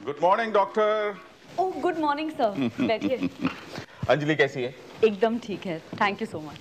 Good morning doctor. Oh good morning sir, बैठिए। अंजलि कैसी है? एकदम ठीक है, थैंक यू सो मच।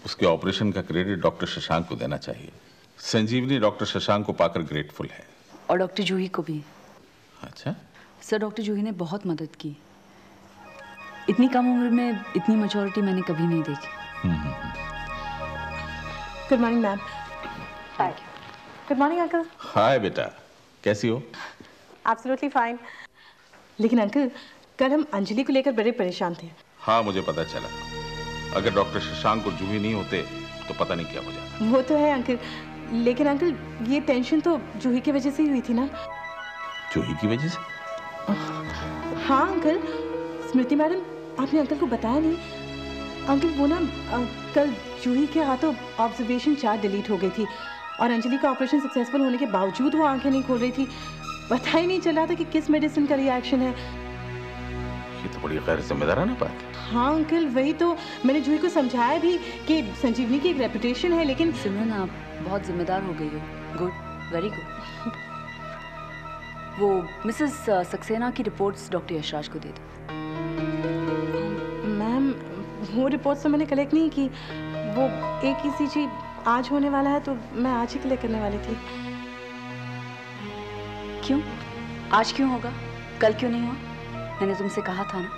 उसके ऑपरेशन का क्रेडिट डॉक्टर शशांक को देना चाहिए। संजीवनी डॉक्टर शशांक को पाकर ग्रेटफुल है। और डॉक्टर जूही को भी। अच्छा सर, डॉक्टर जूही ने बहुत मदद की। इतनी कम उम्र में इतनी मैच्योरिटी मैंने कभी नहीं देखी। Good morning ma'am. Thank you. Good morning uncle. Hi बेटा, कैसी हो? Absolutely fine. लेकिन अंकल, कल हम अंजलि को लेकर बड़े परेशान थे। हाँ मुझे पता चला। अगर डॉक्टर शशांक और जूही नहीं होते तो पता नहीं क्या हो जाता। वो तो है अंकल, लेकिन अंकल ये टेंशन तो जूही की वजह से ही हुई थी ना। जूही की वजह से? हाँ अंकल, स्मृति मैडम आपने अंकल को बताया नहीं। अंकल वो ना कल जूही के हाथों ऑब्जर्वेशन चार्ट डिलीट हो गई थी और अंजलि का ऑपरेशन सक्सेसफुल होने के बावजूद वो आंखें नहीं खोल रही थी। पता ही नहीं चला था कि किस मेडिसिन का रिएक्शन है। ये तो बड़ी गैर जिम्मेदाराना बात है। हाँ अंकल, वही तो मैंने जूही को समझाया भी कि संजीवनी की एक रेपुटेशन है, लेकिन सिमरन आप बहुत जिम्मेदार हो गई हो। Good, very good. वो मिसेस सक्सेना की रिपोर्ट्स डॉक्टर यशराज को दे दो। मैम वो रिपोर्ट्स तो मैंने कलेक्ट नहीं की। वो एक ECG आज होने वाला है तो मैं आज ही कलेक्ट करने वाली थी। क्यों? आज क्यों होगा? कल क्यों नहीं हुआ? मैंने तुमसे कहा था ना।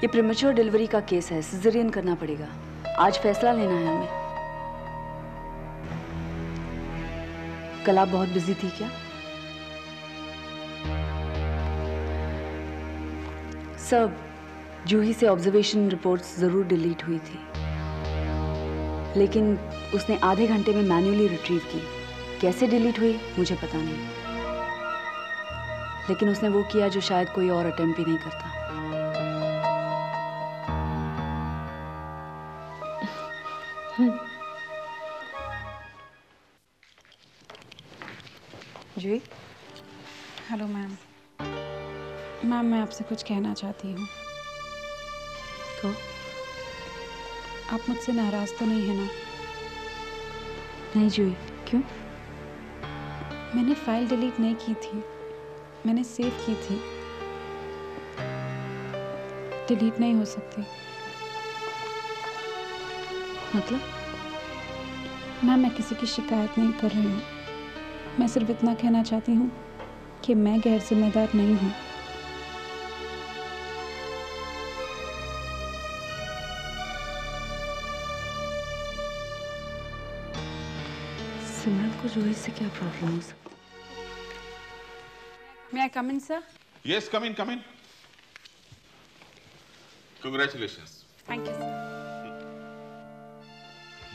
ये प्रीमेच्योर डिलीवरी का केस है, सिजेरियन करना पड़ेगा। आज फैसला लेना है हमें। कल आप बहुत बिजी थी क्या? सब जूही से ऑब्जर्वेशन रिपोर्ट्स जरूर डिलीट हुई थी, लेकिन उसने आधे घंटे में मैन्युअली रिट्रीव की। कैसे डिलीट हुई मुझे पता नहीं, लेकिन उसने वो किया जो शायद कोई और अटेम्प्ट भी नहीं करता। जी हेलो मैम। मैम मैं आपसे कुछ कहना चाहती हूँ। तो आप मुझसे नाराज तो नहीं है ना? नहीं जूही, क्यों? मैंने फाइल डिलीट नहीं की थी, मैंने सेव की थी। डिलीट नहीं हो सकती। मतलब? मैम मैं किसी की शिकायत नहीं कर रही हूँ। मैं सिर्फ इतना कहना चाहती हूँ कि मैं गैर जिम्मेदार नहीं हूँ। सिमरन को जूही से क्या प्रॉब्लम हो सकती? May I come in, sir? Yes, come in, come in. Congratulations. Thank you, sir.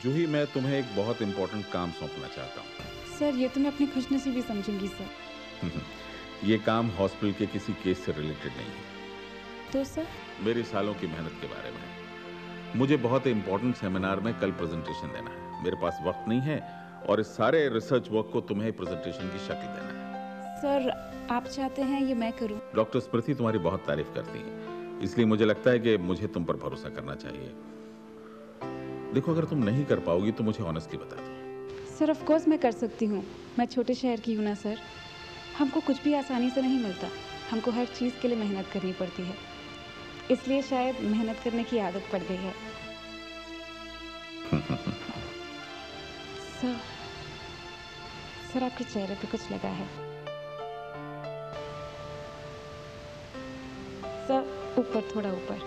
जूही, मैं तुम्हें एक बहुत इंपॉर्टेंट काम सौंपना चाहता हूँ। सर ये तो मैं अपनी खुशनसीबी समझूंगी सर। ये काम हॉस्पिटल के किसी केस से रिलेटेड नहीं है। तो सर? मेरी सालों की मेहनत के बारे में। मुझे बहुत इंपॉर्टेंट सेमिनार में कल प्रेजेंटेशन देना है। मेरे पास वक्त नहीं है और इस सारे रिसर्च वर्क को तुम्हें प्रेजेंटेशन की शक्ल देना है। सर आप चाहते हैं ये मैं करूं? डॉक्टर स्मृति तुम्हारी बहुत तारीफ करती है, इसलिए मुझे लगता है कि मुझे तुम पर भरोसा करना चाहिए। देखो, अगर तुम नहीं कर पाओगी तो मुझे ऑनेस्टली बता दो। सर ऑफ कोर्स मैं कर सकती हूँ। मैं छोटे शहर की हूँ ना सर। हमको कुछ भी आसानी से नहीं मिलता। हमको हर चीज़ के लिए मेहनत करनी पड़ती है, इसलिए शायद मेहनत करने की आदत पड़ गई है। सर आपके चेहरे पे कुछ लगा है। सर ऊपर, थोड़ा ऊपर।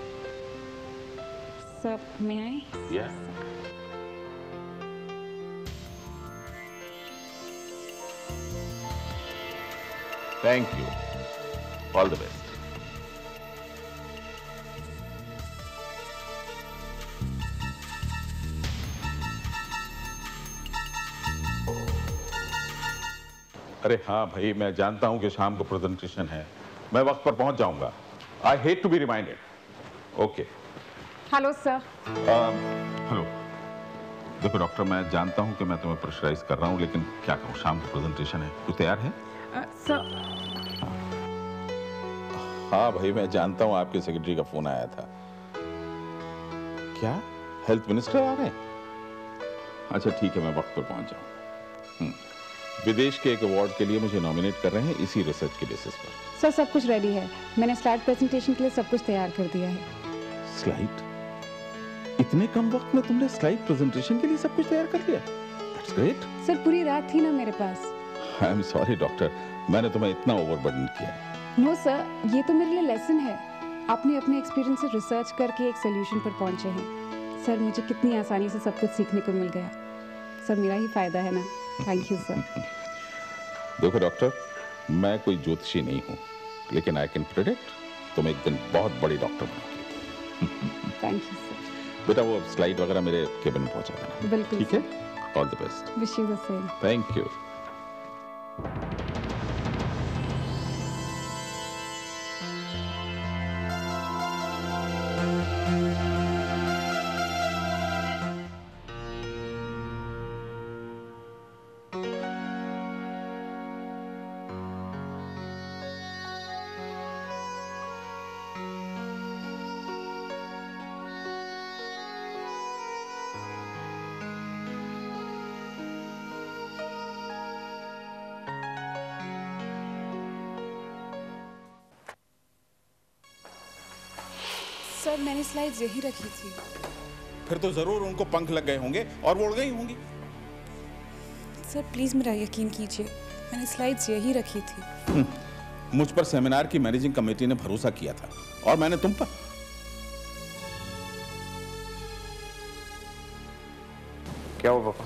सर मैं आए? Thank you, all the best. अरे हाँ भाई, मैं जानता हूं कि शाम को प्रेजेंटेशन है। मैं वक्त पर पहुंच जाऊंगा। I hate to be reminded. Okay. Hello sir. Hello. देखो डॉक्टर, मैं जानता हूं कि मैं तुम्हें प्रेशराइज कर रहा हूं, लेकिन क्या करूं, शाम को प्रेजेंटेशन है। तू तैयार है? सर। हाँ भाई, मैं जानता हूं आपके सेक्रेटरी का फोन आया था। क्या हेल्थ मिनिस्टर आ रहे हैं? अच्छा ठीक है, मैं वक्त पर पहुंच जाऊं। विदेश के एक अवार्ड के लिए मुझे नॉमिनेट कर रहे हैं इसी रिसर्च के बेसिस पर। सर सब कुछ रेडी है, मैंने स्लाइड प्रेजेंटेशन के लिए सब कुछ तैयार कर दिया है। स्लाइड? इतने कम वक्त में तुमने स्लाइड प्रेजेंटेशन के लिए सब कुछ तैयार कर लिया? That's great. सर पूरी रात थी ना मेरे पास। आई एम सॉरी डॉक्टर, मैंने तुम्हें इतना ओवरबर्डन किया। नो सर, ये तो मेरे लिए लेसन है। आपने अपने एक्सपीरियंस से रिसर्च करके एक सोल्यूशन पर पहुंचे हैं। सर मुझे कितनी आसानी से सब कुछ सीखने को मिल गया। सर मेरा ही फायदा है ना। Thank you sir. देखो डॉक्टर, मैं कोई ज्योतिषी नहीं हूँ, लेकिन आई कैन प्रेडिक्ट तुम एक दिन बहुत बड़ी डॉक्टर बनोगी। Thank you sir. बेटा वो स्लाइड वगैरह मेरे केबिन में पहुंचा देना। बिल्कुल। ठीक है, all the best. Wish you the same. Thank you. Sir मैंने स्लाइड्स यही रखी थी। फिर तो जरूर उनको पंख लग गए होंगे और वो उड़ गई होंगी। सर प्लीज मेरा यकीन कीजिए, मैंने स्लाइड्स यही रखी थी। मुझ पर सेमिनार की मैनेजिंग कमेटी ने भरोसा किया था और मैंने तुम पर। क्या हुआ पापा?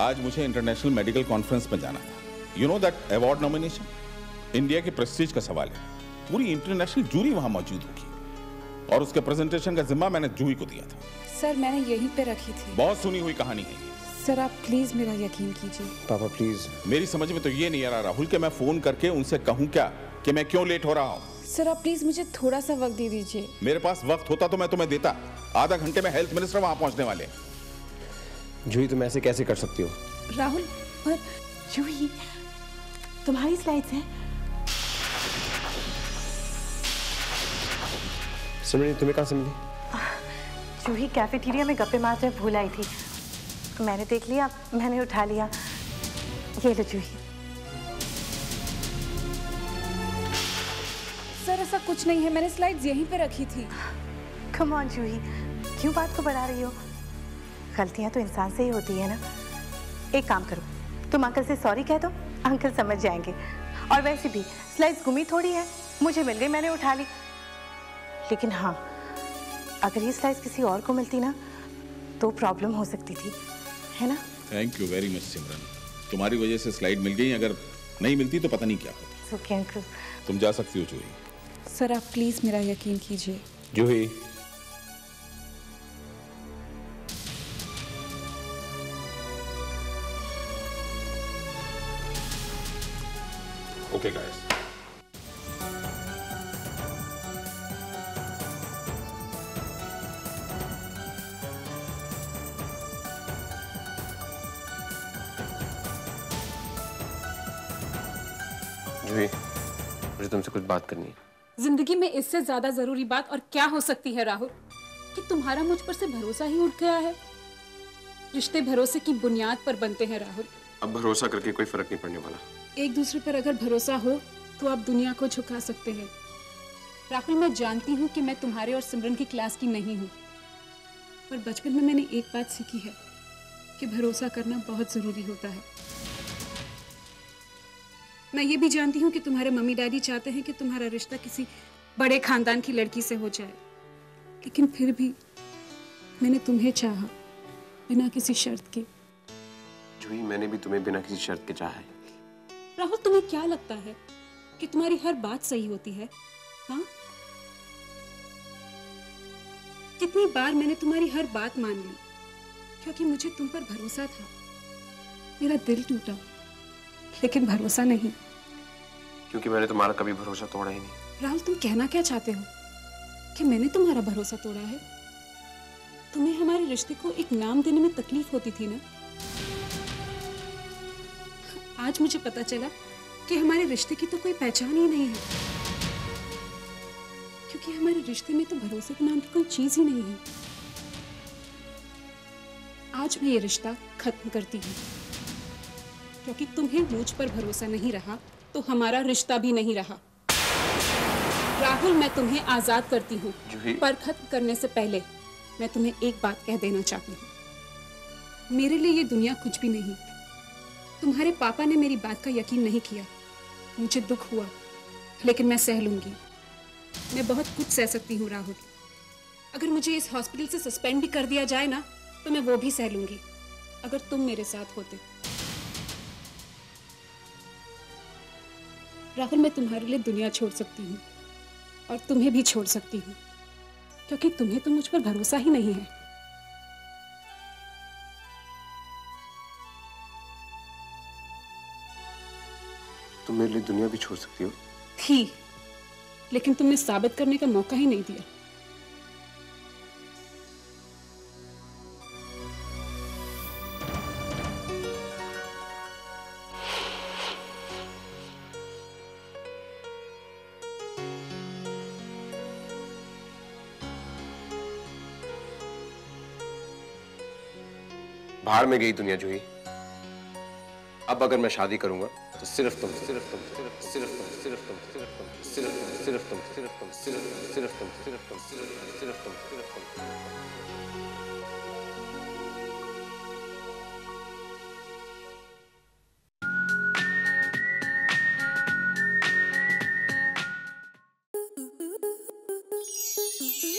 आज मुझे इंटरनेशनल मेडिकल कॉन्फ्रेंस में जाना था। You know that award nomination India के प्रेस्टीज का सवाल है। पूरी इंटरनेशनल जूरी वहां मौजूद होगी और उसके प्रेजेंटेशन का जिम्मा मैंने जूही को दिया था। सर मैंने यहीं पे रखी थी। बहुत सुनी हुई कहानी है। सर आप प्लीज मेरा यकीन कीजिए। पापा प्लीज। मेरी समझ में तो ये नहीं आ रहा राहुल कि मैं फोन करके उनसे कहूं क्या कि मैं क्यों लेट हो रहा हूं। सर आप प्लीज मुझे थोड़ा सा वक्त दे दीजिए। मेरे पास वक्त होता तो मैं तुम्हें देता। आधा घंटे में हेल्थ मिनिस्टर वहां पहुंचने वाले। जूही तुम ऐसे कैसे कर सकती हो? राहुल पर जूही, तुम्हारी स्लाइड्स हैं। सिमरन तुम्हें कहाँ से मिली? जूही कैफेटेरिया में गप्पे मारते हुए भूल आई थी, मैंने देख लिया, मैंने उठा लिया। ये लो जूही। सर ऐसा कुछ नहीं है, मैंने स्लाइड्स यहीं पे रखी थी। कम ऑन जूही, क्यों बात को बढ़ा रही हो? गलतियां तो इंसान से ही होती है ना। एक काम करो, तुम अंकल से सॉरी कह दो, अंकल समझ जाएंगे। और वैसे भी स्लाइड्स गुमी थोड़ी है, मुझे मिल गई, मैंने उठा ली। लेकिन हाँ, अगर ये स्लाइड्स किसी और को मिलती ना तो प्रॉब्लम हो सकती थी, है ना? थैंक यू वेरी मच सिमरन, तुम्हारी वजह से स्लाइड मिल गई। अगर नहीं मिलती तो पता नहीं क्या होता। Okay uncle. तुम जा सकती हो जूही। सर आप प्लीज मेरा यकीन कीजिए। जूही ओके गाइस। जूही मुझे तुमसे कुछ बात करनी है। जिंदगी में इससे ज्यादा जरूरी बात और क्या हो सकती है राहुल, कि तुम्हारा मुझ पर से भरोसा ही उठ गया है। रिश्ते भरोसे की बुनियाद पर बनते हैं राहुल। अब भरोसा करके कोई फर्क नहीं पड़ने वाला। एक दूसरे पर अगर भरोसा हो तो आप दुनिया को झुका सकते हैं। राहुल मैं जानती हूँ कि मैं तुम्हारे और सिमरन की क्लास की नहीं हूँ, पर बचपन में मैंने एक बात सीखी है कि भरोसा करना बहुत जरूरी होता है। मैं ये भी जानती हूँ कि तुम्हारे मम्मी डैडी चाहते हैं कि तुम्हारा रिश्ता किसी बड़े खानदान की लड़की से हो जाए, लेकिन फिर भी मैंने तुम्हें चाहा बिना किसी शर्त के। जूही मैंने भी तुम्हें बिना किसी शर्त के चाहा है। राहुल तुम्हें क्या लगता है कि तुम्हारी हर बात सही होती है? हाँ, कितनी बार मैंने तुम्हारी हर बात मान ली क्योंकि मुझे तुम पर भरोसा था। मेरा दिल टूटा लेकिन भरोसा नहीं। क्योंकि मैंने तुम्हारा कभी भरोसा तोड़ा ही नहीं। राहुल तुम कहना क्या चाहते हो कि मैंने तुम्हारा भरोसा तोड़ा है? तुम्हें हमारे रिश्ते को एक नाम देने में तकलीफ होती थी ना। आज मुझे पता चला कि हमारे रिश्ते की तो कोई पहचान ही नहीं है, क्योंकि हमारे रिश्ते में तो भरोसे के नाम की कोई चीज ही नहीं है। आज मैं ये रिश्ता खत्म करती हूँ। क्योंकि तुम्हें मुझ पर भरोसा नहीं रहा तो हमारा रिश्ता भी नहीं रहा। राहुल, मैं तुम्हें आजाद करती हूँ, पर खत्म करने से पहले मैं तुम्हें एक बात कह देना चाहती हूँ। मेरे लिए ये दुनिया कुछ भी नहीं। तुम्हारे पापा ने मेरी बात का यकीन नहीं किया। मुझे दुख हुआ, लेकिन मैं सह लूंगी। मैं बहुत कुछ सह सकती हूँ राहुल। अगर मुझे इस हॉस्पिटल से सस्पेंड भी कर दिया जाए ना, तो मैं वो भी सह लूंगी, अगर तुम मेरे साथ होते। राहुल, मैं तुम्हारे लिए दुनिया छोड़ सकती हूँ और तुम्हें भी छोड़ सकती हूँ, क्योंकि तुम्हें तो मुझ पर भरोसा ही नहीं है। तुम मेरे लिए दुनिया भी छोड़ सकती हो? थी, लेकिन तुमने साबित करने का मौका ही नहीं दिया। बाहर में गई दुनिया जूही। अब अगर मैं शादी करूंगा तो सिर्फ तुम, सिर्फ तुम, सिर्फ तुम, सिर्फ तुम, सिर्फ तुम, सिर्फ तुम, सिर्फ तुम, सिर्फ तुम, सिर्फ तुम, सिर्फ तुम, सिर्फ तुम, सिर्फ तुम, सिर्फ तुम, सिर्फ तुम।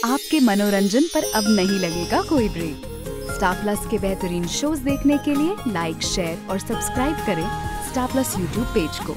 आपके मनोरंजन पर अब नहीं लगेगा कोई ब्रेक। स्टार प्लस के बेहतरीन शोज देखने के लिए लाइक, शेयर और सब्सक्राइब करें स्टार प्लस यूट्यूब पेज को।